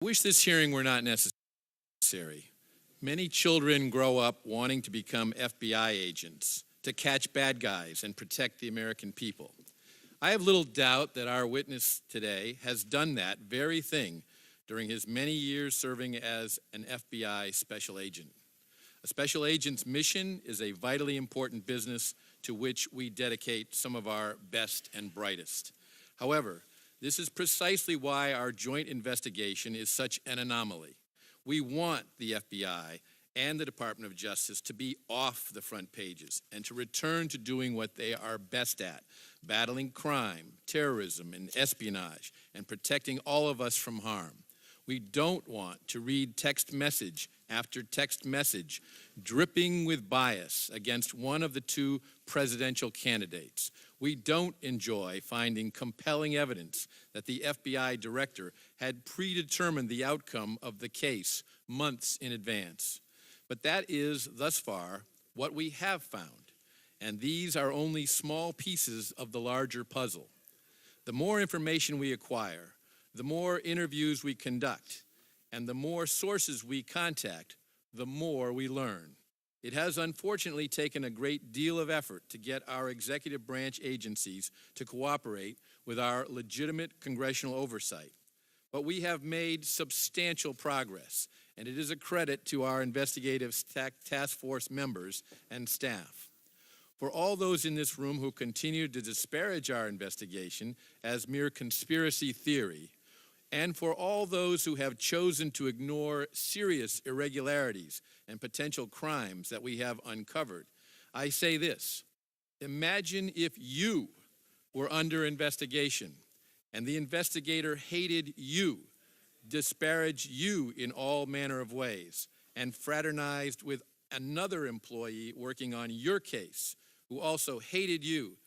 I wish this hearing were not necessary. Many children grow up wanting to become FBI agents, to catch bad guys and protect the American people. I have little doubt that our witness today has done that very thing during his many years serving as an FBI special agent. A special agent's mission is a vitally important business to which we dedicate some of our best and brightest. However, this is precisely why our joint investigation is such an anomaly. We want the FBI and the Department of Justice to be off the front pages and to return to doing what they are best at, battling crime, terrorism, and espionage, and protecting all of us from harm. We don't want to read text message after text message dripping with bias against one of the two presidential candidates. We don't enjoy finding compelling evidence that the FBI director had predetermined the outcome of the case months in advance. But that is, thus far, what we have found. And these are only small pieces of the larger puzzle. The more information we acquire, the more interviews we conduct, and the more sources we contact, the more we learn. It has unfortunately taken a great deal of effort to get our executive branch agencies to cooperate with our legitimate congressional oversight. But we have made substantial progress, and it is a credit to our investigative task force members and staff. For all those in this room who continue to disparage our investigation as mere conspiracy theory, and for all those who have chosen to ignore serious irregularities and potential crimes that we have uncovered, I say this: imagine if you were under investigation and the investigator hated you, disparaged you in all manner of ways, and fraternized with another employee working on your case who also hated you,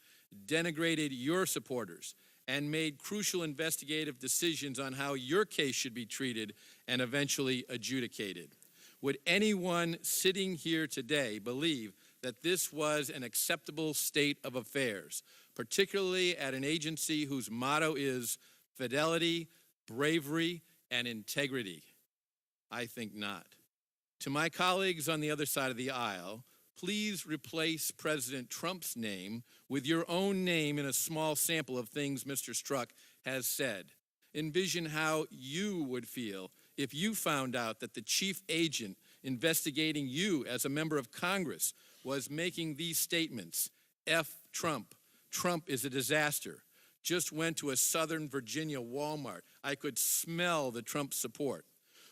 denigrated your supporters, and made crucial investigative decisions on how your case should be treated and eventually adjudicated. Would anyone sitting here today believe that this was an acceptable state of affairs, particularly at an agency whose motto is fidelity, bravery, and integrity? I think not. To my colleagues on the other side of the aisle, please replace President Trump's name with your own name in a small sample of things Mr. Strzok has said. Envision how you would feel if you found out that the chief agent investigating you as a member of Congress was making these statements: F Trump. Trump is a disaster. Just went to a Southern Virginia Walmart. I could smell the Trump support.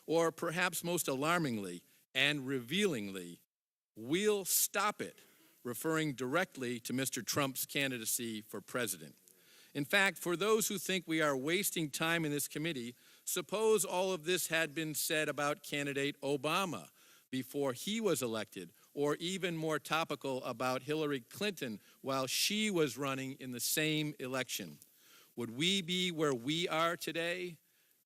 Or perhaps most alarmingly and revealingly, we'll stop it, referring directly to Mr. Trump's candidacy for president. In fact, for those who think we are wasting time in this committee, suppose all of this had been said about candidate Obama before he was elected, or even more topical, about Hillary Clinton while she was running in the same election. Would we be where we are today?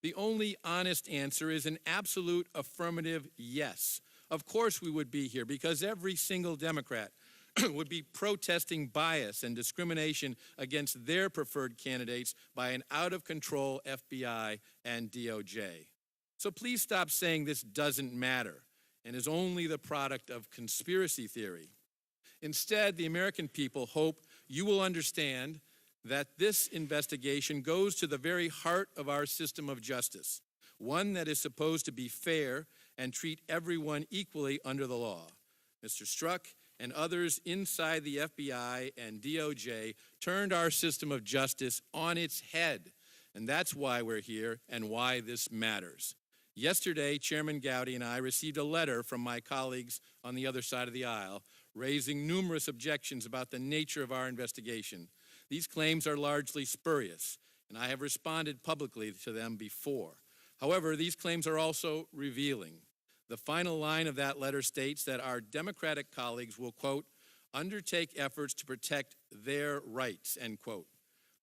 The only honest answer is an absolute affirmative yes. Of course we would be here, because every single Democrat would be protesting bias and discrimination against their preferred candidates by an out-of-control FBI and DOJ. So please stop saying this doesn't matter and is only the product of conspiracy theory. Instead, the American people hope you will understand that this investigation goes to the very heart of our system of justice, one that is supposed to be fair and treat everyone equally under the law. Mr. Strzok and others inside the FBI and DOJ turned our system of justice on its head, and that's why we're here and why this matters. Yesterday, Chairman Gowdy and I received a letter from my colleagues on the other side of the aisle, raising numerous objections about the nature of our investigation. These claims are largely spurious, and I have responded publicly to them before. However, these claims are also revealing. The final line of that letter states that our Democratic colleagues will, quote, undertake efforts to protect their rights, end quote.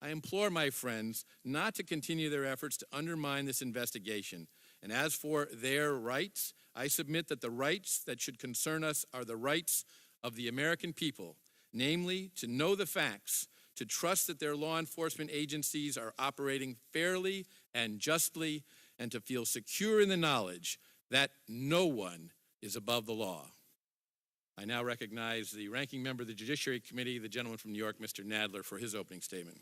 I implore my friends not to continue their efforts to undermine this investigation. And as for their rights, I submit that the rights that should concern us are the rights of the American people, namely to know the facts, to trust that their law enforcement agencies are operating fairly and justly, and to feel secure in the knowledge that no one is above the law. I now recognize the ranking member of the Judiciary Committee, the gentleman from New York, Mr. Nadler, for his opening statement.